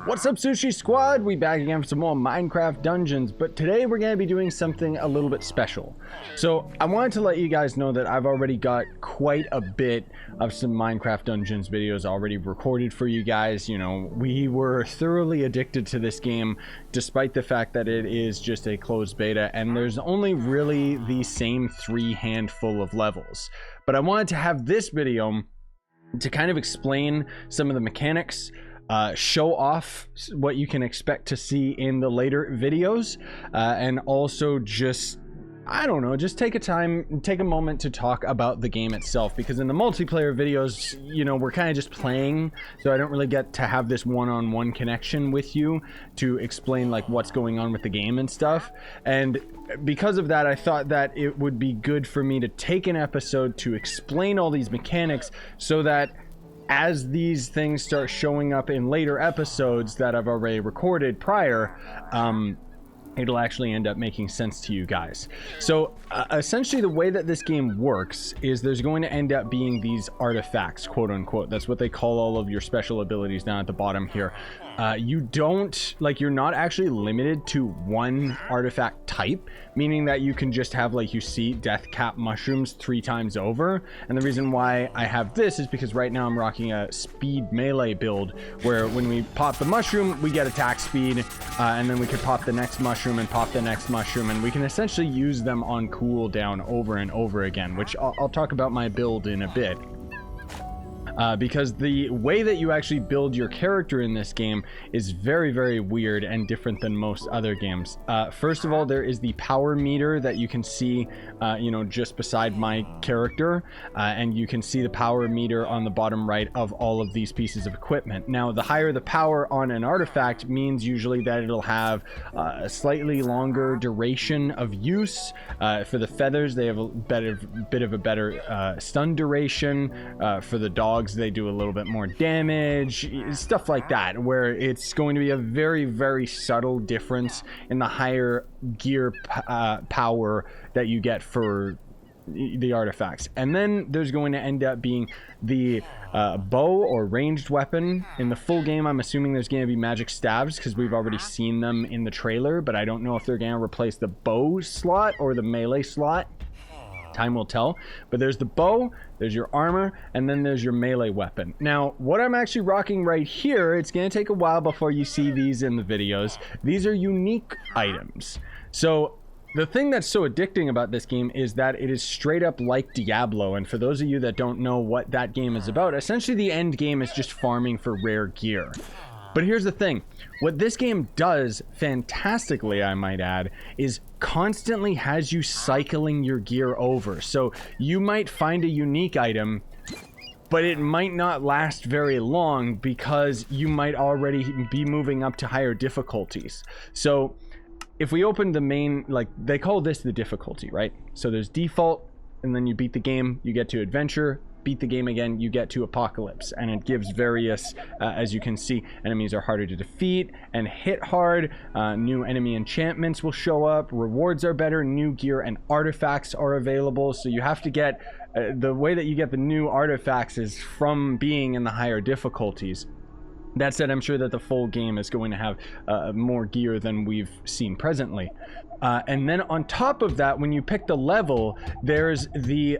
What's up, Scyushi Squad? We back again for some more Minecraft Dungeons, but today we're going to be doing something a little bit special. So I wanted to let you guys know that I've already got quite a bit of some Minecraft Dungeons videos already recorded for you guys. You know, we were thoroughly addicted to this game, despite the fact that it is just a closed beta, and there's only really the same 3 handful of levels. But I wanted to have this video to kind of explain some of the mechanics, show off what you can expect to see in the later videos, and also just, I don't know, just take a moment to talk about the game itself, because in the multiplayer videos, you know, we're kind of just playing, so I don't really get to have this one-on-one connection with you to explain like what's going on with the game and stuff. And because of that, I thought that it would be good for me to take an episode to explain all these mechanics, so that as these things start showing up in later episodes that I've already recorded prior, it'll actually end up making sense to you guys. So essentially the way that this game works is there's going to end up being these artifacts, quote unquote. That's what they call all of your special abilities down at the bottom here. You're not actually limited to one artifact type, meaning that you can just have, like you see, death cap mushrooms 3 times over. And the reason why I have this is because right now I'm rocking a speed melee build, where when we pop the mushroom, we get attack speed, and then we could pop the next mushroom and pop the next mushroom, and we can essentially use them on cooldown over and over again, which I'll talk about my build in a bit. Because the way that you actually build your character in this game is very, very weird and different than most other games. First of all, there is the power meter that you can see, you know, just beside my character, and you can see the power meter on the bottom right of all of these pieces of equipment. Now, the higher the power on an artifact means usually that it'll have a slightly longer duration of use. For the feathers, they have a bit of a better stun duration. For the dogs, they do a little bit more damage, stuff like that, where it's going to be a very, very subtle difference in the higher gear power that you get for the artifacts. And then there's going to end up being the bow or ranged weapon. In the full game, I'm assuming there's going to be magic stabs, because we've already seen them in the trailer, but I don't know if they're going to replace the bow slot or the melee slot. Time will tell. But there's the bow, there's your armor, and then there's your melee weapon. Now, what I'm actually rocking right here, it's going to take a while before you see these in the videos. These are unique items. So the thing that's so addicting about this game is that it is straight up like Diablo. And for those of you that don't know what that game is about, essentially the end game is just farming for rare gear. But here's the thing, what this game does fantastically, I might add, is constantly has you cycling your gear over. So you might find a unique item, but it might not last very long, because you might already be moving up to higher difficulties. So if we open the main, like they call this the difficulty, right? So there's default, and then you beat the game, you get to adventure, beat the game again, you get to apocalypse, and it gives various, as you can see, enemies are harder to defeat and hit hard. New enemy enchantments will show up, rewards are better, new gear and artifacts are available. So you have to get, the way that you get the new artifacts is from being in the higher difficulties. That said, I'm sure that the full game is going to have more gear than we've seen presently. And then on top of that, when you pick the level, there's the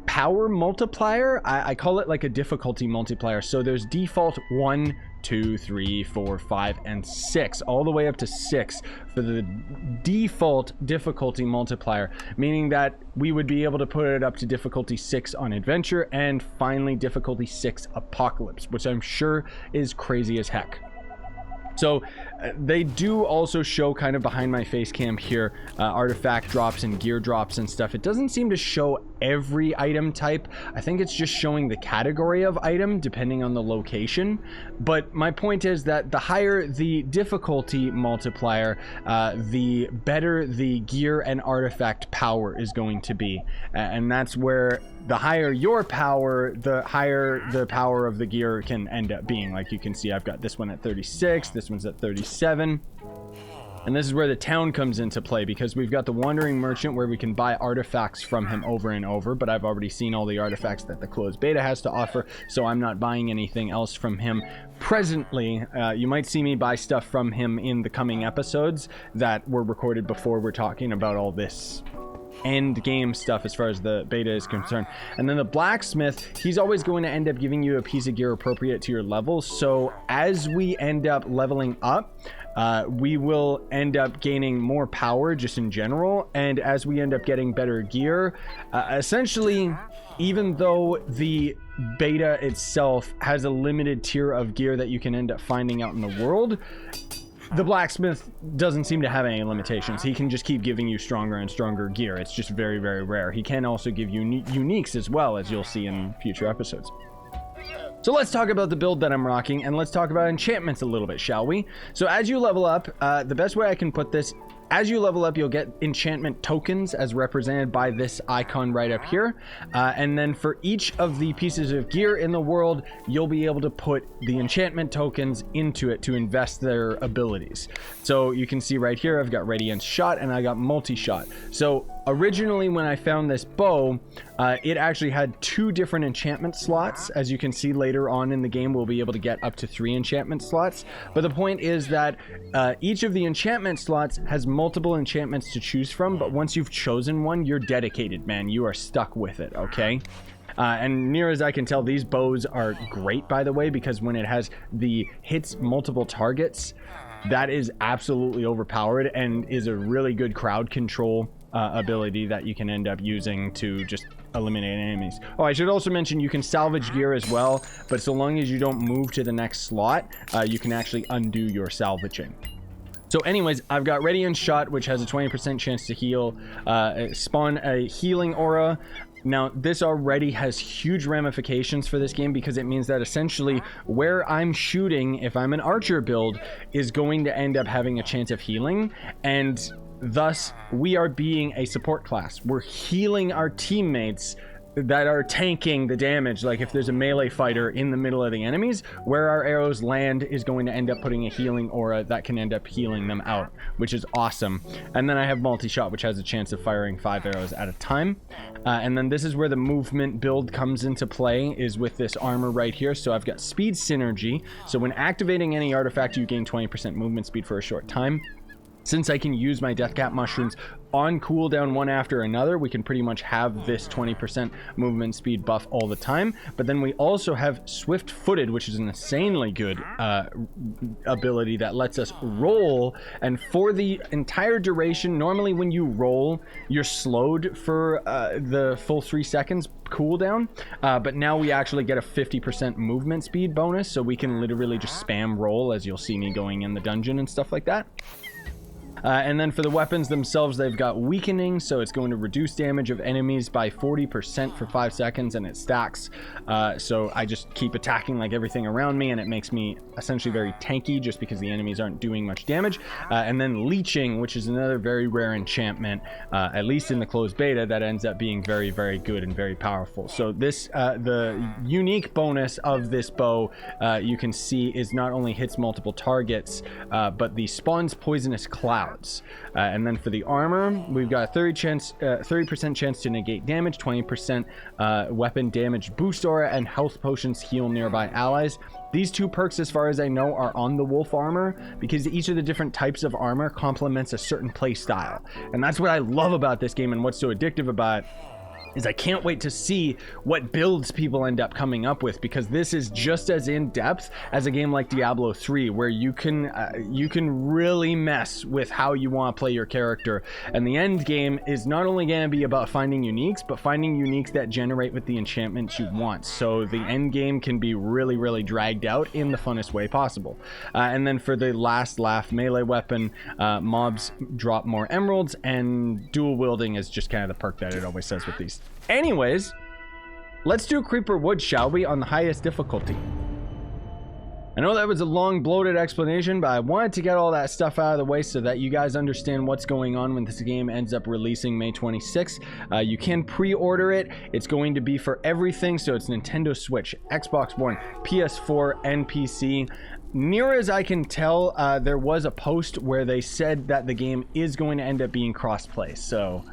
power multiplier. I call it like a difficulty multiplier. So there's default 1, 2, 3, 4, 5, and 6, all the way up to 6 for the default difficulty multiplier, meaning that we would be able to put it up to difficulty 6 on adventure, and finally difficulty 6 apocalypse, which I'm sure is crazy as heck. So they do also show, kind of behind my face cam here, artifact drops and gear drops and stuff. It doesn't seem to show every item type. I think it's just showing the category of item depending on the location. But my point is that the higher the difficulty multiplier, the better the gear and artifact power is going to be. And that's where the higher your power, the higher the power of the gear can end up being. Like you can see, I've got this one at 36, this one's at 37. And this is where the town comes into play, because we've got the wandering merchant where we can buy artifacts from him over and over, but I've already seen all the artifacts that the closed beta has to offer, so I'm not buying anything else from him presently. You might see me buy stuff from him in the coming episodes that were recorded before we're talking about all this end game stuff as far as the beta is concerned. And then the blacksmith, he's always going to end up giving you a piece of gear appropriate to your level, so as we end up leveling up, we will end up gaining more power just in general, and as we end up getting better gear, essentially, even though the beta itself has a limited tier of gear that you can end up finding out in the world, the blacksmith doesn't seem to have any limitations. He can just keep giving you stronger and stronger gear. It's just very, very rare. He can also give you uniques as well, as you'll see in future episodes. So let's talk about the build that I'm rocking, and let's talk about enchantments a little bit, shall we? So as you level up, the best way I can put this, as you level up, you'll get enchantment tokens as represented by this icon right up here. And then for each of the pieces of gear in the world, you'll be able to put the enchantment tokens into it to invest their abilities. So you can see right here, I've got Radiance Shot and I got Multi-Shot. So originally when I found this bow, it actually had 2 different enchantment slots. As you can see later on in the game, we'll be able to get up to 3 enchantment slots. But the point is that each of the enchantment slots has multiple enchantments to choose from, but once you've chosen one, you're dedicated, man. You are stuck with it, okay? And near as I can tell, these bows are great, by the way, because when it has the hits multiple targets, that is absolutely overpowered and is a really good crowd control ability that you can end up using to just eliminate enemies. Oh, I should also mention you can salvage gear as well, but so long as you don't move to the next slot, you can actually undo your salvaging. So anyways, I've got Radiance Shot, which has a 20% chance to heal, spawn a healing aura. Now, this already has huge ramifications for this game because it means that essentially where I'm shooting, if I'm an archer build, is going to end up having a chance of healing, and thus we are being a support class. We're healing our teammates that are tanking the damage. Like if there's a melee fighter in the middle of the enemies, where our arrows land is going to end up putting a healing aura that can end up healing them out, which is awesome. And then I have Multi-Shot, which has a chance of firing 5 arrows at a time. And then this is where the movement build comes into play, is with this armor right here. So I've got speed synergy. So when activating any artifact, you gain 20% movement speed for a short time. Since I can use my Deathcap mushrooms on cooldown one after another, we can pretty much have this 20% movement speed buff all the time. But then we also have Swift-Footed, which is an insanely good ability that lets us roll. And for the entire duration, normally when you roll, you're slowed for the full 3 seconds cooldown. But now we actually get a 50% movement speed bonus, so we can literally just spam roll, as you'll see me going in the dungeon and stuff like that. And then for the weapons themselves, they've got weakening, so it's going to reduce damage of enemies by 40% for 5 seconds, and it stacks. So I just keep attacking like everything around me, and it makes me essentially very tanky just because the enemies aren't doing much damage. And then leeching, which is another very rare enchantment, at least in the closed beta, that ends up being very, very good and very powerful. So this, the unique bonus of this bow, you can see is not only hits multiple targets, but the spawns poisonous cloud. And then for the armor, we've got a 30% chance to negate damage, 20% weapon damage boost aura, and health potions heal nearby allies. These 2 perks, as far as I know, are on the wolf armor because each of the different types of armor complements a certain play style. And that's what I love about this game, and what's so addictive about it is I can't wait to see what builds people end up coming up with, because this is just as in depth as a game like Diablo 3, where you can really mess with how you want to play your character. And the end game is not only going to be about finding uniques, but finding uniques that generate with the enchantments you want. So the end game can be really, really dragged out in the funnest way possible. And then for the last laugh melee weapon, mobs drop more emeralds, and dual wielding is just kind of the perk that it always says with these. Anyways, let's do Creeper Wood, shall we, on the highest difficulty. I know that was a long, bloated explanation, but I wanted to get all that stuff out of the way so that you guys understand what's going on when this game ends up releasing May 26th. You can pre-order it. It's going to be for everything, so it's Nintendo Switch, Xbox One, PS4, and PC. near as I can tell, there was a post where they said that the game is going to end up being cross-play, so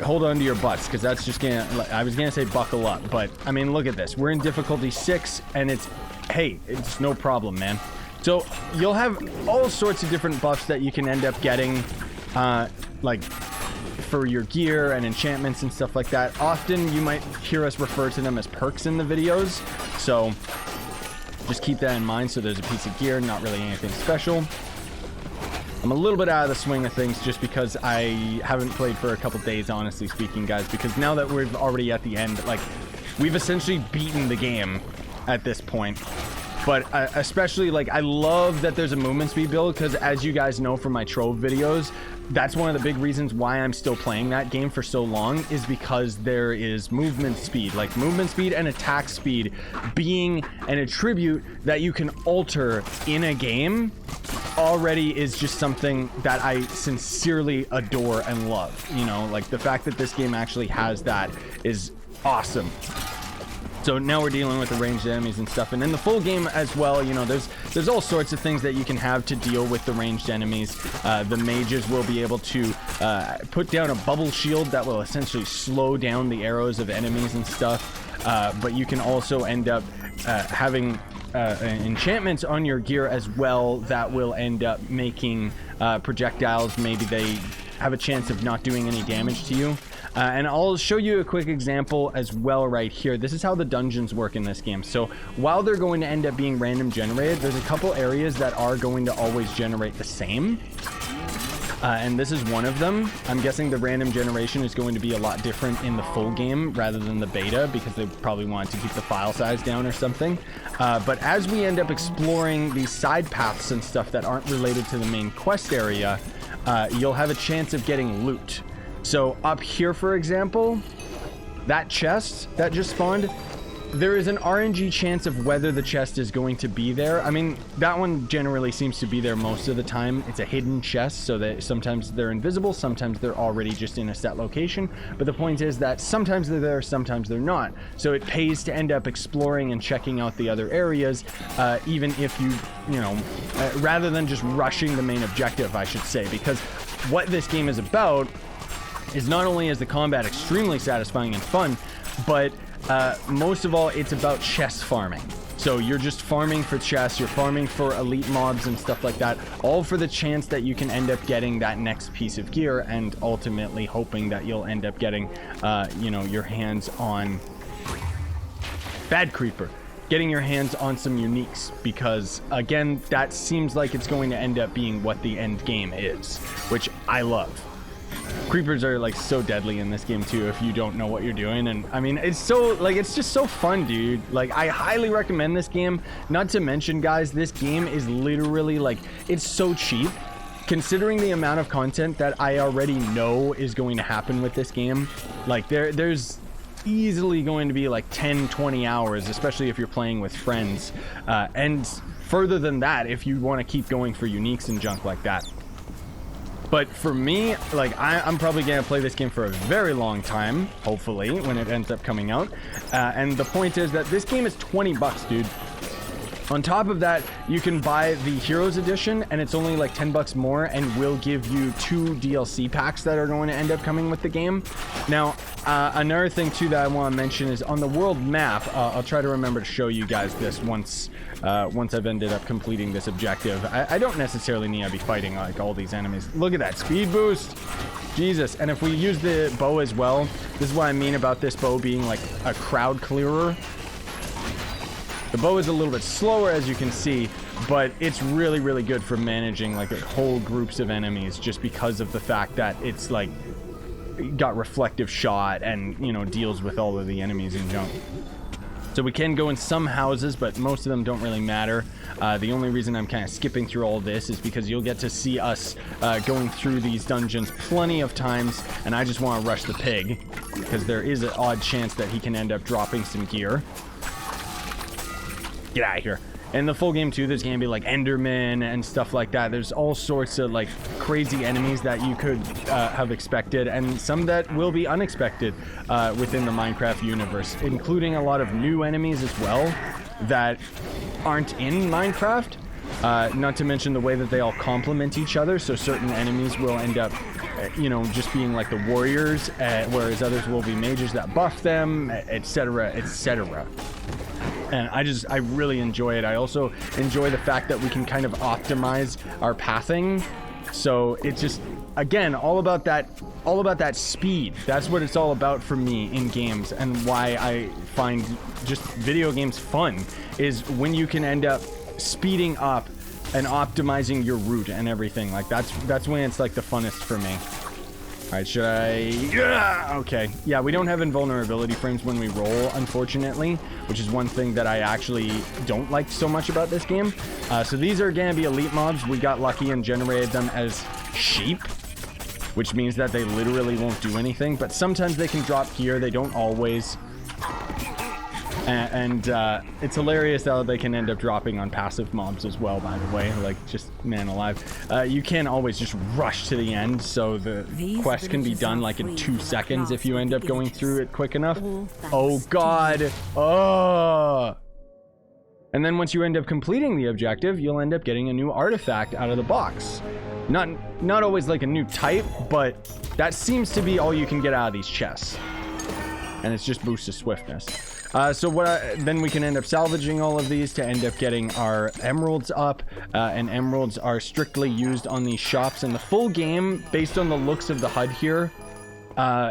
hold on to your butts, because that's just gonna, I was gonna say buckle up, but I mean, look at this. We're in difficulty 6, and it's, hey, it's no problem, man. So you'll have all sorts of different buffs that you can end up getting, like for your gear and enchantments and stuff like that. Often you might hear us refer to them as perks in the videos, so just keep that in mind. So there's a piece of gear, not really anything special. I'm a little bit out of the swing of things just because I haven't played for a couple days, honestly speaking, guys, because now that we're already at the end, like, we've essentially beaten the game at this point. But especially, like, I love that there's a movement speed build, because as you guys know from my Trove videos, that's one of the big reasons why I'm still playing that game for so long, is because there is movement speed. Like, movement speed and attack speed being an attribute that you can alter in a game already is just something that I sincerely adore and love. You know, like, the fact that this game actually has that is awesome. So now we're dealing with the ranged enemies and stuff, and in the full game as well, you know, there's all sorts of things that you can have to deal with the ranged enemies. The mages will be able to put down a bubble shield that will essentially slow down the arrows of enemies and stuff, but you can also end up having enchantments on your gear as well that will end up making projectiles, maybe they have a chance of not doing any damage to you. And I'll show you a quick example as well right here. This is how the dungeons work in this game. So while they're going to end up being random generated, there's a couple areas that are going to always generate the same. And this is one of them. I'm guessing the random generation is going to be a lot different in the full game rather than the beta, because they probably wanted to keep the file size down or something. But as we end up exploring these side paths and stuff that aren't related to the main quest area, you'll have a chance of getting loot. So up here, for example, that chest that just spawned, there is an RNG chance of whether the chest is going to be there. I mean, that one generally seems to be there most of the time. It's a hidden chest, so that sometimes they're invisible, sometimes they're already just in a set location. But the point is that sometimes they're there, sometimes they're not. So it pays to end up exploring and checking out the other areas, even if you know, rather than just rushing the main objective, I should say, because what this game is about is not only is the combat extremely satisfying and fun, but most of all, it's about chest farming. So you're just farming for chests, you're farming for elite mobs and stuff like that, all for the chance that you can end up getting that next piece of gear, and ultimately hoping that you'll end up getting, you know, your hands on Bad Creeper. Getting your hands on some uniques, because again, that seems like it's going to end up being what the end game is, which I love. Creepers are like so deadly in this game too if you don't know what you're doing, and I mean, it's so, like, it's just so fun, dude. Like, I highly recommend this game. Not to mention, guys, this game is literally, like, it's so cheap considering the amount of content that I already know is going to happen with this game. Like, there's easily going to be like 10-20 hours, especially if you're playing with friends, and further than that if you want to keep going for uniques and junk like that. But for me, like, I'm probably going to play this game for a very long time, hopefully, when it ends up coming out. And the point is that this game is 20 bucks, dude. On top of that, you can buy the Heroes Edition, and it's only like 10 bucks more, and will give you 2 DLC packs that are going to end up coming with the game. Now, another thing too that I want to mention is on the world map, I'll try to remember to show you guys this once I've ended up completing this objective. I don't necessarily need to be fighting like all these enemies. Look at that speed boost, Jesus. And if we use the bow as well, this is what I mean about this bow being like a crowd clearer. The bow is a little bit slower, as you can see, but it's really, really good for managing like whole groups of enemies, just because of the fact that it's like got reflective shot and, you know, deals with all of the enemies and junk. So we can go in some houses, but most of them don't really matter. The only reason I'm kind of skipping through all this is because you'll get to see us going through these dungeons plenty of times, and I just want to rush the pig, because there is an odd chance that he can end up dropping some gear. Get out of here. In the full game too, there's gonna be like Endermen and stuff like that. There's all sorts of like crazy enemies that you could have expected, and some that will be unexpected within the Minecraft universe, including a lot of new enemies as well that aren't in Minecraft. Not to mention the way that they all complement each other, so certain enemies will end up, you know, just being like the warriors, whereas others will be mages that buff them, etc., etc. And I really enjoy it. I also enjoy the fact that we can kind of optimize our pathing. So it's just, again, all about that speed. That's what it's all about for me in games, and why I find just video games fun is when you can end up speeding up and optimizing your route and everything. Like that's when it's like the funnest for me. All right, should I? Yeah, okay. Yeah, we don't have invulnerability frames when we roll, unfortunately, which is one thing that I actually don't like so much about this game. So these are gonna be elite mobs. We got lucky and generated them as sheep, which means that they literally won't do anything, but sometimes they can drop gear. They don't always. And it's hilarious how they can end up dropping on passive mobs as well, by the way. Like, just, man alive. You can always just rush to the end, so the quest can be done like in 2 seconds if you end up going through it quick enough. Oh god. Oh. And then once you end up completing the objective, you'll end up getting a new artifact out of the box. Not always like a new type, but that seems to be all you can get out of these chests. And it's just boosted swiftness. So then we can end up salvaging all of these to end up getting our emeralds up, and emeralds are strictly used on these shops. In the full game, based on the looks of the HUD here,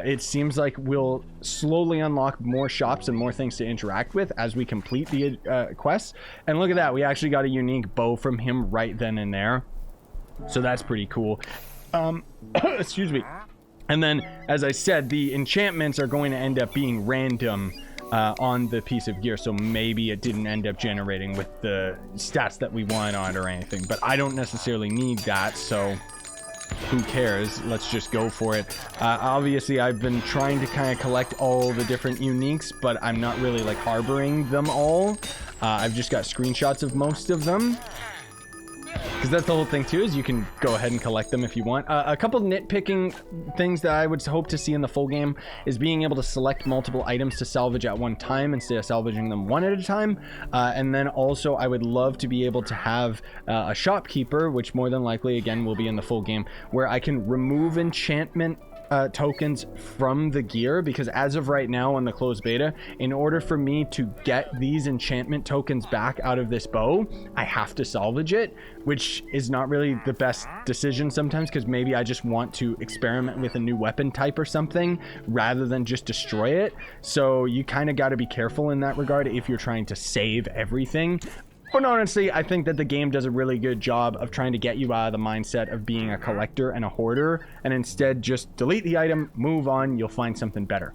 it seems like we'll slowly unlock more shops and more things to interact with as we complete the quests. And look at that, we actually got a unique bow from him right then and there. So that's pretty cool. Excuse me. And then, as I said, the enchantments are going to end up being random on the piece of gear, so maybe it didn't end up generating with the stats that we want on it or anything, but I don't necessarily need that, so who cares? Let's just go for it. Obviously, I've been trying to kind of collect all the different uniques, but I'm not really like harboring them all. I've just got screenshots of most of them. Because that's the whole thing too, is you can go ahead and collect them if you want. A couple nitpicking things that I would hope to see in the full game is being able to select multiple items to salvage at one time instead of salvaging them one at a time. And then also I would love to be able to have a shopkeeper, which more than likely again will be in the full game, where I can remove enchantment tokens from the gear, because as of right now on the closed beta, in order for me to get these enchantment tokens back out of this bow, I have to salvage it, which is not really the best decision sometimes, because maybe I just want to experiment with a new weapon type or something rather than just destroy it. So you kind of got to be careful in that regard if you're trying to save everything. But honestly, I think that the game does a really good job of trying to get you out of the mindset of being a collector and a hoarder, and instead just delete the item, move on, you'll find something better.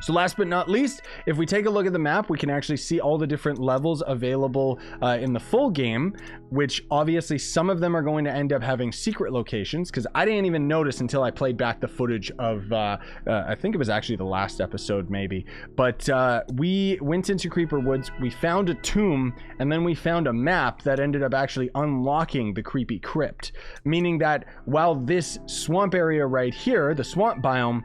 So last but not least, if we take a look at the map, we can actually see all the different levels available in the full game, which obviously some of them are going to end up having secret locations, because I didn't even notice until I played back the footage of, I think it was actually the last episode maybe, but we went into Creeper Woods, we found a tomb, and then we found a map that ended up actually unlocking the creepy crypt, meaning that while this swamp area right here, the swamp biome,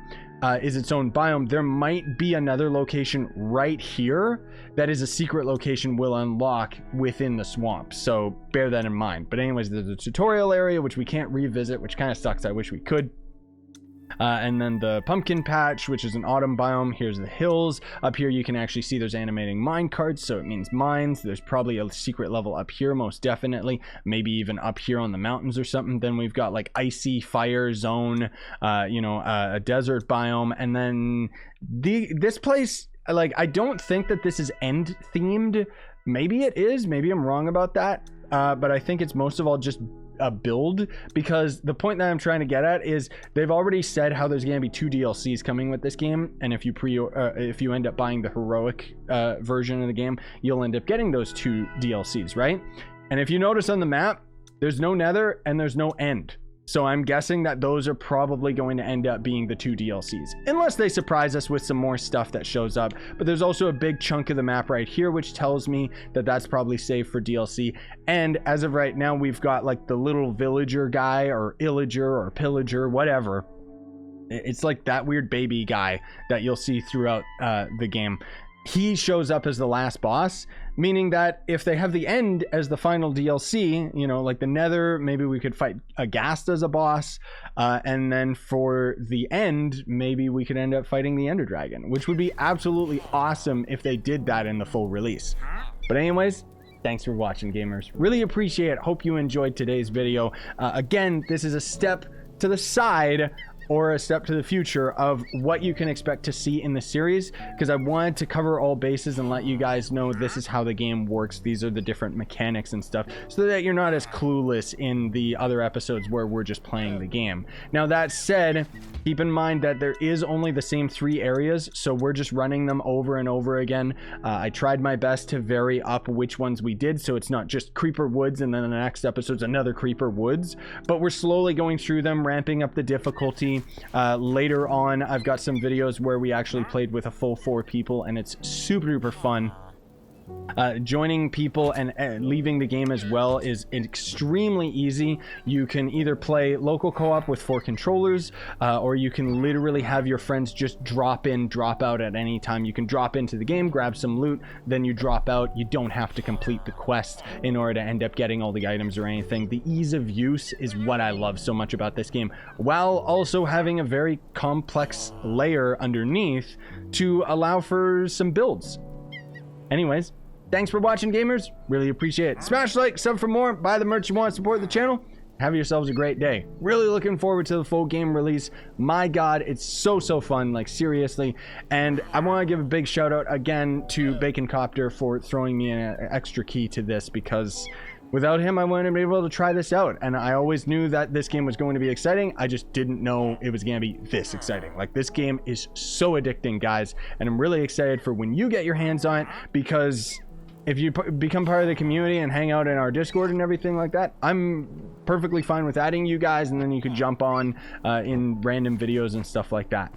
is its own biome, there might be another location right here that is a secret location we'll unlock within the swamp, so bear that in mind. But anyways, there's a tutorial area which we can't revisit, which kind of sucks. I wish we could. And then the pumpkin patch, which is an autumn biome. Here's the hills. Up here you can actually see there's animating mine carts, so it means mines. There's probably a secret level up here, most definitely, maybe even up here on the mountains or something. Then we've got like icy fire zone, a desert biome. And then this place, like, I don't think that this is end themed. Maybe it is, maybe I'm wrong about that, but I think it's most of all just a build, because the point that I'm trying to get at is they've already said how there's going to be 2 DLCs coming with this game, and if you end up buying the heroic version of the game, you'll end up getting those 2 DLCs, right? And if you notice on the map, there's no nether and there's no end. So I'm guessing that those are probably going to end up being the 2 DLCs, unless they surprise us with some more stuff that shows up. But there's also a big chunk of the map right here, which tells me that that's probably saved for DLC. And as of right now, we've got like the little villager guy, or illager, or pillager, whatever. It's like that weird baby guy that you'll see throughout the game. he shows up as the last boss, meaning that if they have the end as the final DLC, you know, like the Nether, maybe we could fight Agast as a boss, and then for the end, maybe we could end up fighting the Ender Dragon, which would be absolutely awesome if they did that in the full release. But anyways, thanks for watching, gamers. Really appreciate it. Hope you enjoyed today's video. Again, this is a step to the side or a step to the future of what you can expect to see in the series, because I wanted to cover all bases and let you guys know this is how the game works. These are the different mechanics and stuff, so that you're not as clueless in the other episodes where we're just playing the game. Now, that said, keep in mind that there is only the same 3 areas, so we're just running them over and over again. I tried my best to vary up which ones we did, so it's not just Creeper Woods and then the next episode's another Creeper Woods, but we're slowly going through them, ramping up the difficulty. Later on, I've got some videos where we actually played with a full 4 people, and it's super duper fun. Joining people and leaving the game as well is extremely easy. You can either play local co-op with 4 controllers, or you can literally have your friends just drop in, drop out at any time. You can drop into the game, grab some loot, then you drop out. You don't have to complete the quest in order to end up getting all the items or anything. The ease of use is what I love so much about this game, while also having a very complex layer underneath to allow for some builds. Anyways, thanks for watching, gamers. Really appreciate it. Smash like, sub for more, buy the merch you want, support the channel. Have yourselves a great day. Really looking forward to the full game release. My God, it's so fun, like seriously. And I want to give a big shout out again to Bacon Copter for throwing me an extra key to this, because without him, I wouldn't have been able to try this out. And I always knew that this game was going to be exciting. I just didn't know it was going to be this exciting. Like, this game is so addicting, guys. And I'm really excited for when you get your hands on it, because if you become part of the community and hang out in our Discord and everything like that, I'm perfectly fine with adding you guys, and then you could jump on in random videos and stuff like that.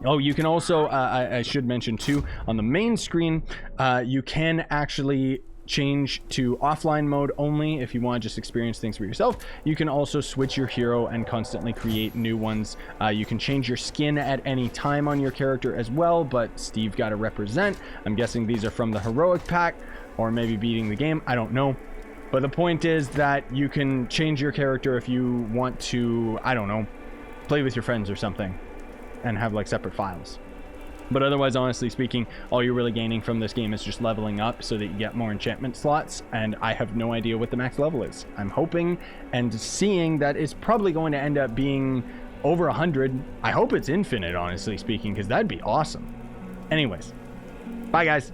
Oh, you can also, I should mention too, on the main screen, you can actually change to offline mode only if you want to just experience things for yourself. You can also switch your hero and constantly create new ones. You can change your skin at any time on your character as well, but Steve got to represent. I'm guessing these are from the heroic pack, or maybe beating the game, I don't know. But the point is that you can change your character if you want to, I don't know, play with your friends or something and have like separate files. But otherwise, honestly speaking, all you're really gaining from this game is just leveling up so that you get more enchantment slots, and I have no idea what the max level is. I'm hoping and seeing that it's probably going to end up being over 100. I hope it's infinite, honestly speaking, because that'd be awesome. Anyways, bye guys.